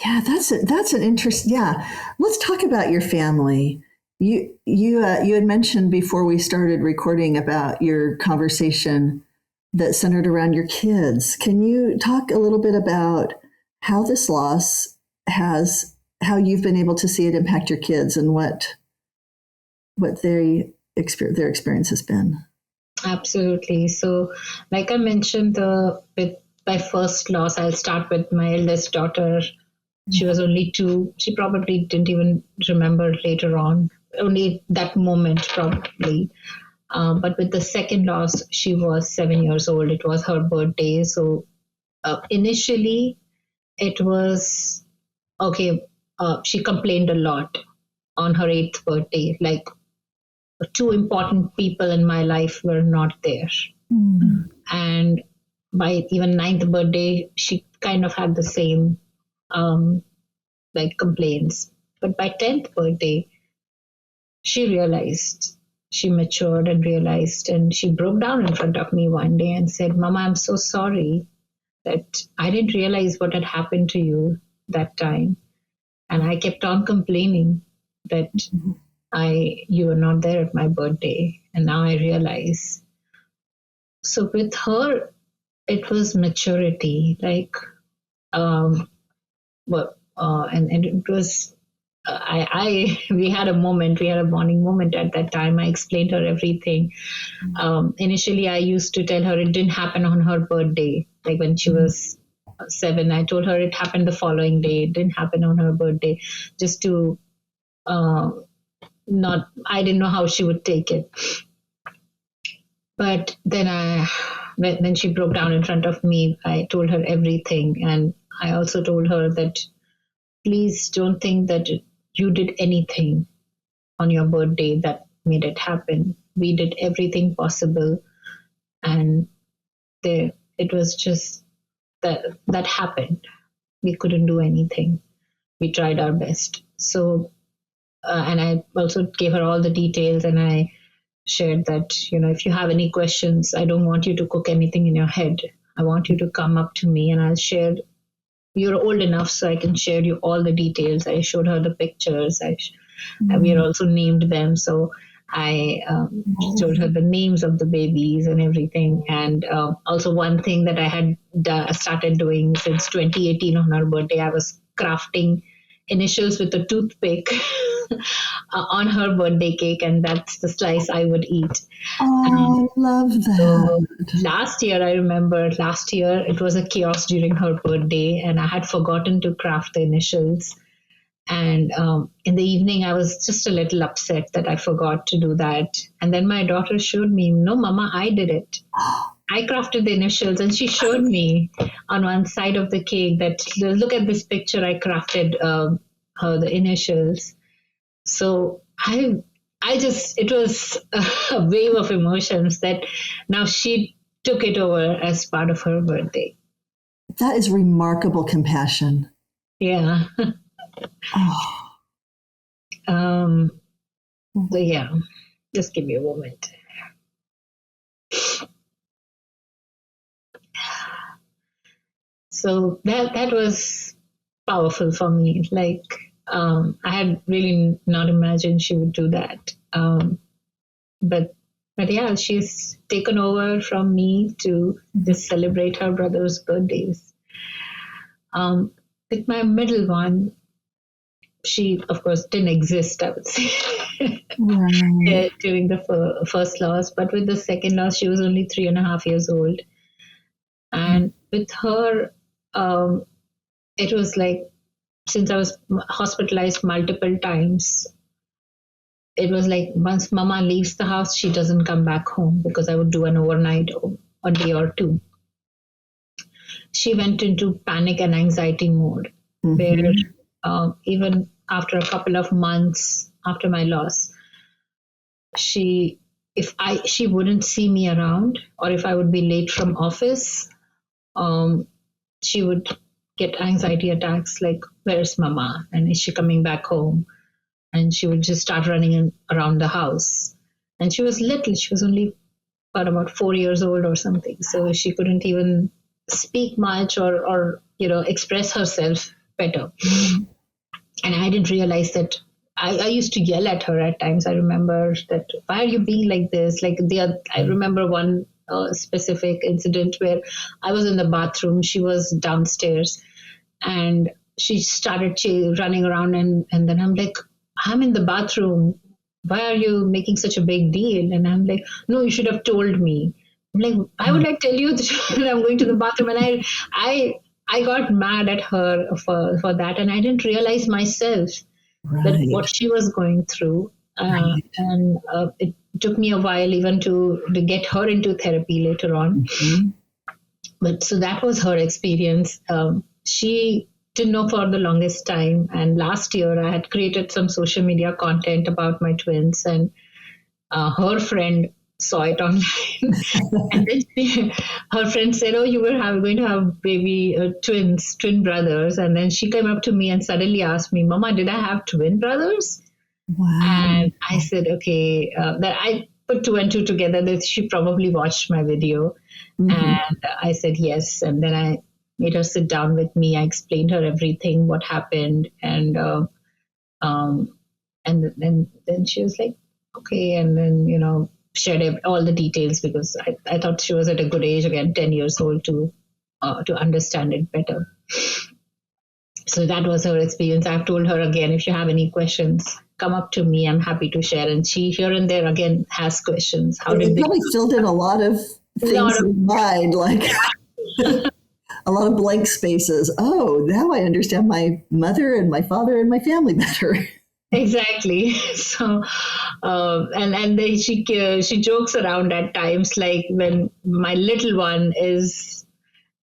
Yeah, that's an interest. Yeah, let's talk about your family. You had mentioned before we started recording about your conversation that centered around your kids. Can you talk a little bit about how this loss has how you've been able to see it impact your kids and what their experience has been? Absolutely. So, like I mentioned, with my first loss, I'll start with my eldest daughter. She was only 2. She probably didn't even remember later on, only that moment probably. But with the second loss, she was 7 years old. It was her birthday. So initially, it was okay. She complained a lot on her 8th birthday. Like 2 important people in my life were not there. And by even 9th birthday, she kind of had the same like complaints. But by 10th birthday, she realized, she matured and realized, and she broke down in front of me one day and said, Mama, I'm so sorry that I didn't realize what had happened to you that time. And I kept on complaining that you were not there at my birthday. And now I realize. So with her, it was maturity, like, and it was, we had a bonding moment at that time. I explained her everything. Initially, I used to tell her it didn't happen on her birthday. Like when she was 7, I told her it happened the following day. It didn't happen on her birthday, just to I didn't know how she would take it. But then when she broke down in front of me, I told her everything. And I also told her that please don't think that you did anything on your birthday that made it happen. We did everything possible. And it was just that happened. We couldn't do anything. We tried our best. So, and I also gave her all the details, and I shared that, if you have any questions, I don't want you to cook anything in your head. I want you to come up to me and I'll share. You're old enough so I can share you all the details. I showed her the pictures. We also named them. So I told her the names of the babies and everything. And also one thing that I had started doing since 2018 on her birthday, I was crafting initials with a toothpick on her birthday cake, and that's the slice I would eat. Oh, I love that. So last year, it was a chaos during her birthday, and I had forgotten to craft the initials. And in the evening, I was just a little upset that I forgot to do that. And then my daughter showed me, no, Mama, I did it. I crafted the initials, and she showed me on one side of the cake that, look at this picture, I crafted her the initials. So it was a wave of emotions that now she took it over as part of her birthday. That is remarkable compassion. Yeah. Oh. So yeah, just give me a moment. So that was powerful for me. Like, I had really not imagined she would do that. But yeah, she's taken over from me to just celebrate her brother's birthdays. With my middle one, she, of course, didn't exist, I would say, Right. during the first loss. But with the second loss, she was only 3.5 years old. And with her, it was like, since I was hospitalized multiple times, it was like once Mama leaves the house, she doesn't come back home, because I would do an overnight, a day or two. she went into panic and anxiety mode, where even after a couple of months after my loss, she she wouldn't see me around, or if I would be late from office, she would get anxiety attacks like, where's mama, and is she coming back home? And she would just start running around the house. And she was little, she was only about 4 years old or something, so she couldn't even speak much or express herself better. And I didn't realize that I used to yell at her at times. I remember that, why are you being like this? Like I remember one specific incident where I was in the bathroom, she was downstairs, and she started running around, and then I'm like, I'm in the bathroom. Why are you making such a big deal? And I'm like, no, you should have told me. I'm like, why would I tell you that I'm going to the bathroom? And I got mad at her for that, and I didn't realize myself that what she was going through. And it took me a while even to get her into therapy later on. But so that was her experience. She didn't know for the longest time. And last year I had created some social media content about my twins, and her friend saw it online. And then her friend said, oh, you were going to have baby twin brothers. And then she came up to me and suddenly asked me, Mama, did I have twin brothers? Wow. And I said, okay, that I put two and two together, that she probably watched my video. And I said, yes. And then I made her sit down with me. I explained her everything, what happened. And then she was like, okay. And then, shared all the details, because I thought she was at a good age, again, 10 years old, to understand it better. So that was her experience. I've told her, again, if you have any questions, come up to me. I'm happy to share. And she here and there again has questions. How did they probably filled in a lot of things in mind, like a lot of blank spaces. Oh, now I understand my mother and my father and my family better. Exactly. So, and then she jokes around at times, like when my little one is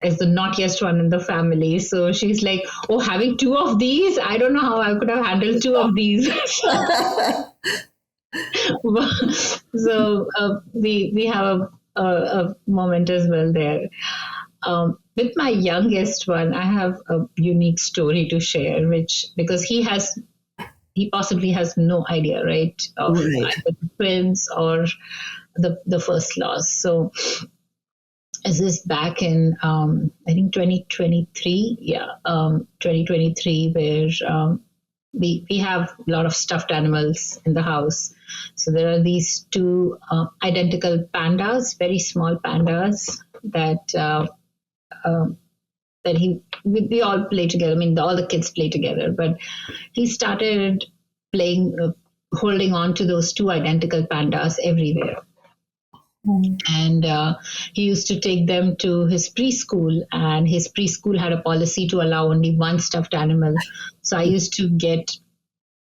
the naughtiest one in the family. So she's like, oh, having two of these? I don't know how I could have handled two of these. So we have a moment as well there. With my youngest one, I have a unique story to share, because he possibly has no idea, right, of either the twins or the first loss. So is this back in, I think 2023? Yeah, 2023, where we have a lot of stuffed animals in the house. So there are these two identical pandas, very small pandas that we all play together. I mean, all the kids play together, but he started playing, holding on to those two identical pandas everywhere. And he used to take them to his preschool, and his preschool had a policy to allow only one stuffed animal. So I used to get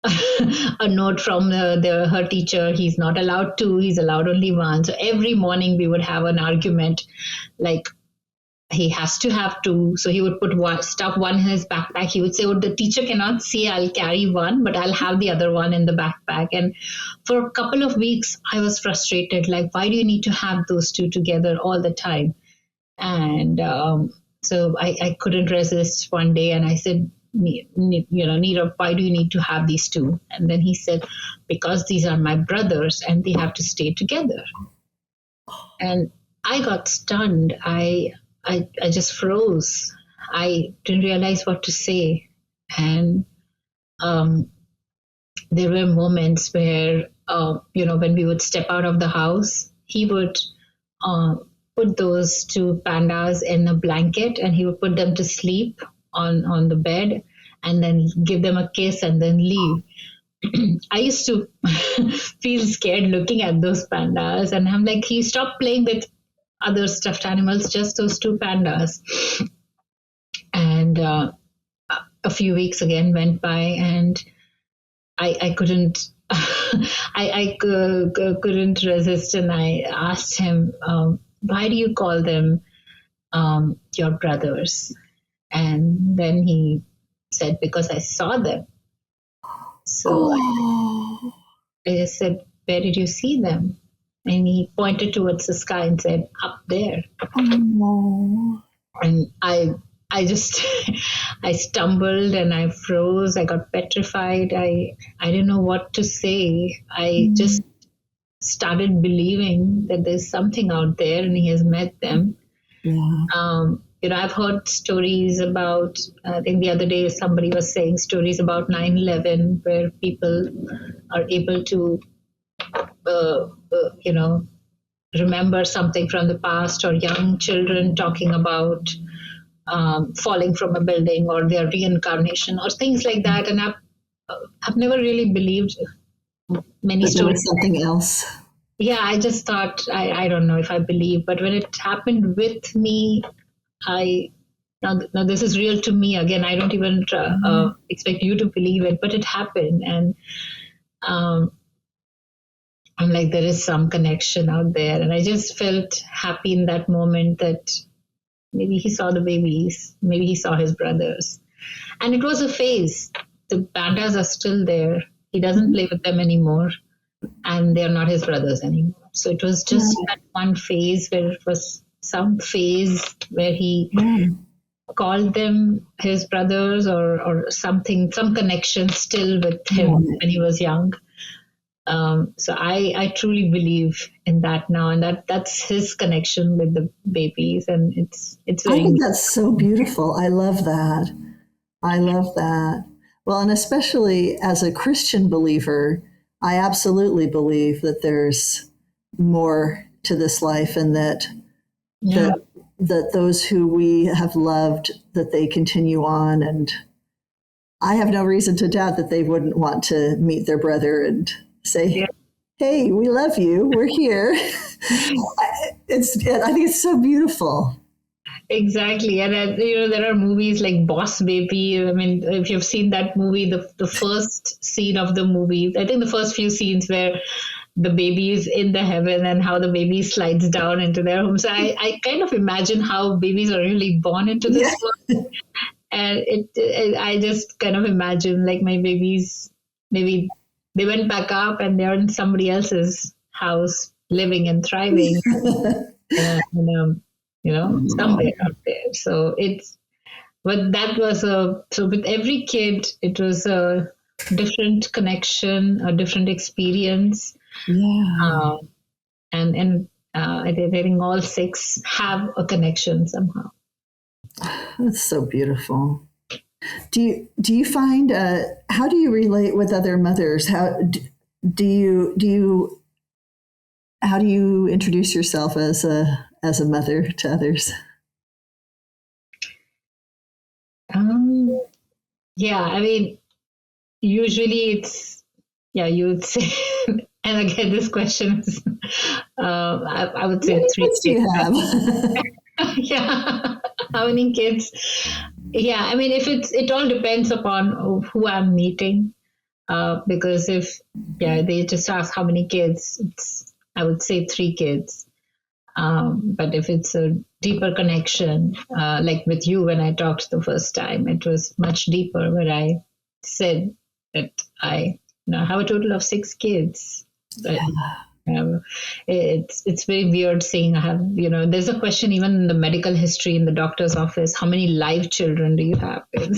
a note from her teacher, he's not allowed two, he's allowed only one. So every morning we would have an argument, like, he has to have two. So he would put stuff one in his backpack. He would say, oh, the teacher cannot see, I'll carry one, but I'll have the other one in the backpack. And for a couple of weeks, I was frustrated. Like, why do you need to have those two together all the time? And so I couldn't resist one day. And I said, Neerav, why do you need to have these two? And then he said, because these are my brothers and they have to stay together. And I got stunned. I just froze. I didn't realize what to say. And there were moments where, when we would step out of the house, he would put those two pandas in a blanket and he would put them to sleep on the bed and then give them a kiss and then leave. I used to feel scared looking at those pandas, and I'm like, he stopped playing with other stuffed animals, just those two pandas. And a few weeks again went by, and I couldn't I couldn't resist, and I asked him, why do you call them your brothers? And then he said, because I saw them. So Oh, I just said, where did you see them? And he pointed towards the sky and said, up there. oh, And I just, I stumbled and I froze. I got petrified. I didn't know what to say. I just started believing that there's something out there and he has met them. yeah. I've heard stories about, I think the other day somebody was saying stories about 9/11 where people are able to, remember something from the past, or young children talking about falling from a building or their reincarnation or things like that. And I've never really believed many But there stories. was something else. Yeah, I just thought, I don't know if I believe, but when it happened with me, now this is real to me. Again, I don't even expect you to believe it, but it happened. And um, I'm like, there is some connection out there. And I just felt happy in that moment that maybe he saw the babies, maybe he saw his brothers. And it was a phase. The pandas are still there. He doesn't play with them anymore, and they're not his brothers anymore. So it was just that one phase where it was some phase where he called them his brothers, or something, some connection still with him when he was young. So I truly believe in that now, and that's his connection with the babies, and it's I very. think that's so beautiful. I love that. I love that. Well, and especially as a Christian believer, I absolutely believe that there's more to this life, and that Yeah. that those who we have loved, that they continue on. And I have no reason to doubt that they wouldn't want to meet their brother and say, Yeah. hey, we love you, we're here. I think it's so beautiful. Exactly, and there are movies like Boss Baby. I mean, if you've seen that movie, the first scene of the movie, I think the first few scenes where the baby is in the heaven and how the baby slides down into their home. So I kind of imagine how babies are really born into this world, and I just kind of imagine like my babies, maybe they went back up and they're in somebody else's house, living and thriving. Somewhere out there. So but that was so with every kid, it was a different connection, a different experience. Yeah. I think all six have a connection somehow. That's so beautiful. Do you find how do you relate with other mothers? Do you how do you introduce yourself as a mother to others? Yeah, I mean, usually you would say, and again, this question is, I would say What three kids do kids. you have? Yeah, how many kids? Yeah, I mean, it all depends upon who I'm meeting. Because if they just ask how many kids, I would say three kids. But if it's a deeper connection, like with you when I talked the first time, it was much deeper. Where I said that I have a total of six kids. But it's very weird saying I have. There's a question even in the medical history in the doctor's office: how many live children do you have? Right.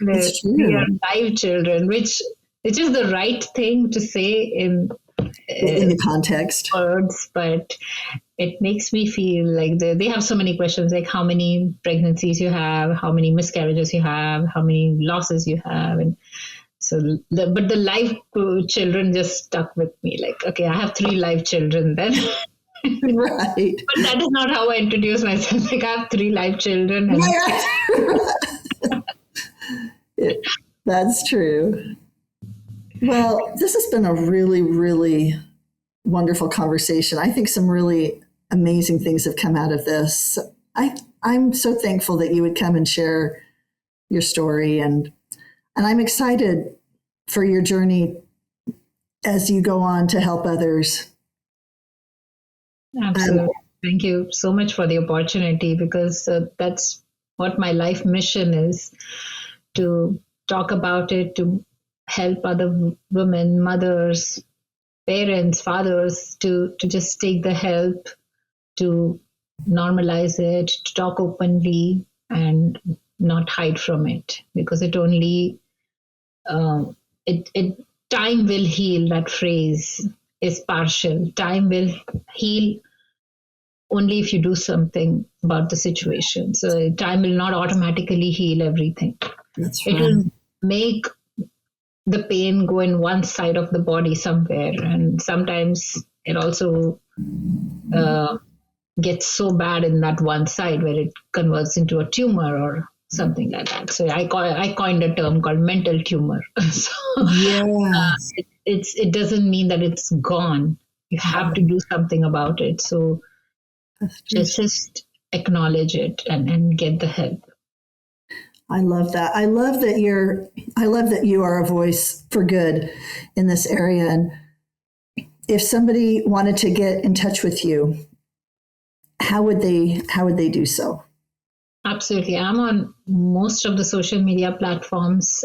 It's They are true. live children, which is the right thing to say in In the context. words, but it makes me feel like they have so many questions, like how many pregnancies you have, how many miscarriages you have, how many losses you have. And so, but the live children just stuck with me. Like, okay, I have three live children then. Right. But that is not how I introduce myself. Like, I have three live children. And Right. That's true. Well, this has been a really, really wonderful conversation. I think some really amazing things have come out of this. I'm so thankful that you would come and share your story, and I'm excited for your journey as you go on to help others. absolutely. Thank you so much for the opportunity, because that's what my life mission is, to talk about it, to help other women, mothers, parents, fathers to just take the help, to normalize it, to talk openly and not hide from it, because it only it time will heal. That phrase is partial. Time will heal only if you do something about the situation. So time will not automatically heal everything. That's It right. will make the pain go in one side of the body somewhere, and sometimes it also uh, gets so bad in that one side where it converts into a tumor or something like that. So I coined a term called mental tumor. So Yes. it doesn't mean that it's gone. You have to do something about it. So just acknowledge it and get the help. I love that. I love that you are a voice for good in this area. And if somebody wanted to get in touch with you, how would they do so? Absolutely. I'm on most of the social media platforms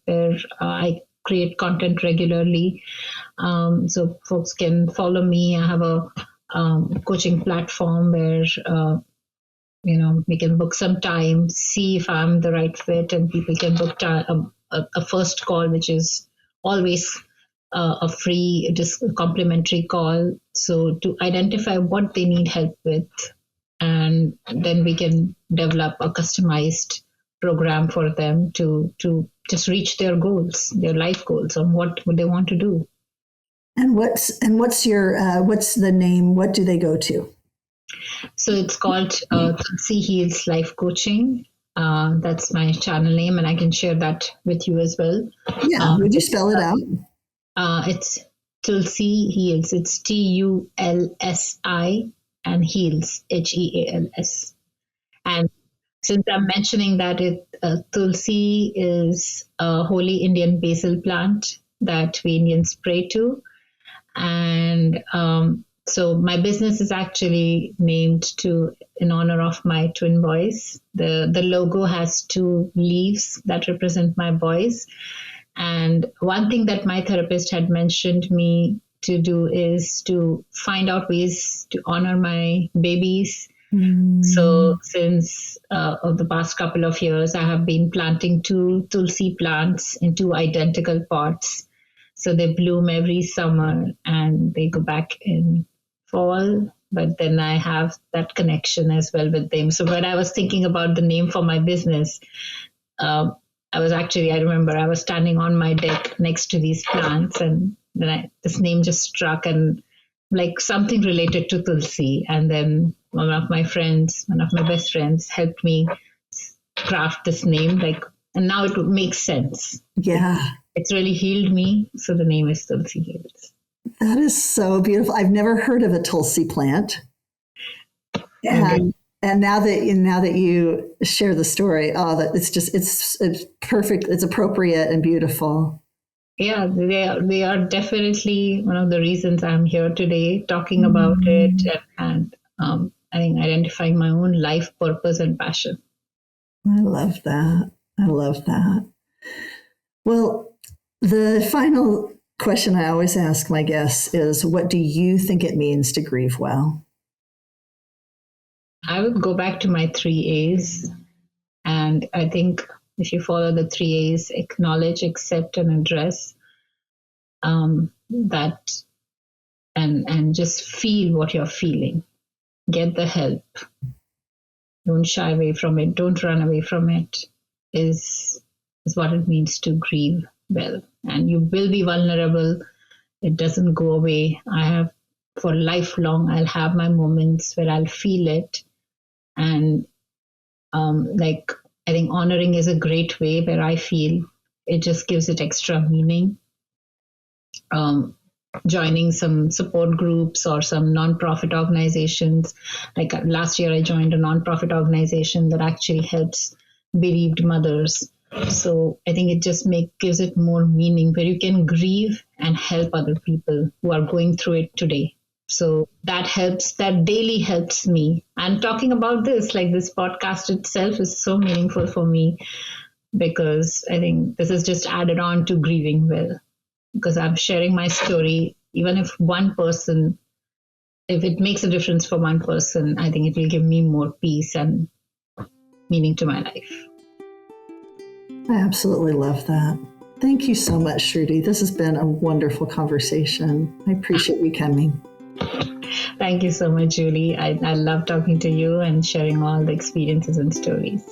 where I create content regularly. So folks can follow me. I have a coaching platform where we can book some time, see if I'm the right fit, and people can book a first call, which is always a free, just complimentary call. So to identify what they need help with, and then we can develop a customized program for them to just reach their goals, their life goals, on what they want to do. And what's the name? What do they go to? So it's called Tulsi Heals Life Coaching. That's my channel name, and I can share that with you as well. Yeah, would you spell it out? It's Tulsi Heals. It's TULSI and Heals, HEALS. And since I'm mentioning that Tulsi is a holy Indian basil plant that we Indians pray to, and so my business is actually named in honor of my twin boys. The logo has two leaves that represent my boys. And one thing that my therapist had mentioned me to do is to find out ways to honor my babies. So since of the past couple of years, I have been planting two Tulsi plants in two identical pots. So they bloom every summer and they go back in fall. But then I have that connection as well with them. So when I was thinking about the name for my business, I remember I was standing on my deck next to these plants, and then this name just struck, and like something related to Tulsi. And then one of my best friends helped me craft this name, and now it makes sense. Yeah. It's really healed me. So the name is Tulsi Heals. That is so beautiful. I've never heard of a Tulsi plant. Okay. And now that you share the story, that it's perfect. It's appropriate and beautiful. Yeah, they are definitely one of the reasons I'm here today talking about it, and I think identifying my own life purpose and passion. I love that. I love that. Well, the final question I always ask my guests is, what do you think it means to grieve well? I would go back to my 3 A's. And I think if you follow the 3 A's, acknowledge, accept, and address, that, and just feel what you're feeling. Get the help. Don't shy away from it. Don't run away from it. Is what it means to grieve well. And you will be vulnerable. It doesn't go away. For lifelong, I'll have my moments where I'll feel it. And I think honoring is a great way where I feel it just gives it extra meaning. Joining some support groups or some nonprofit organizations. Like last year, I joined a nonprofit organization that actually helps bereaved mothers. So I think it just gives it more meaning, where you can grieve and help other people who are going through it today. So that helps, that daily helps me. And talking about this, like this podcast itself is so meaningful for me because I think this is just added on to grieving well, because I'm sharing my story. Even if one person, if it makes a difference for one person, I think it will give me more peace and meaning to my life. I absolutely love that. Thank you so much, Shruti. This has been a wonderful conversation. I appreciate you coming. Thank you so much, Julie. I love talking to you and sharing all the experiences and stories.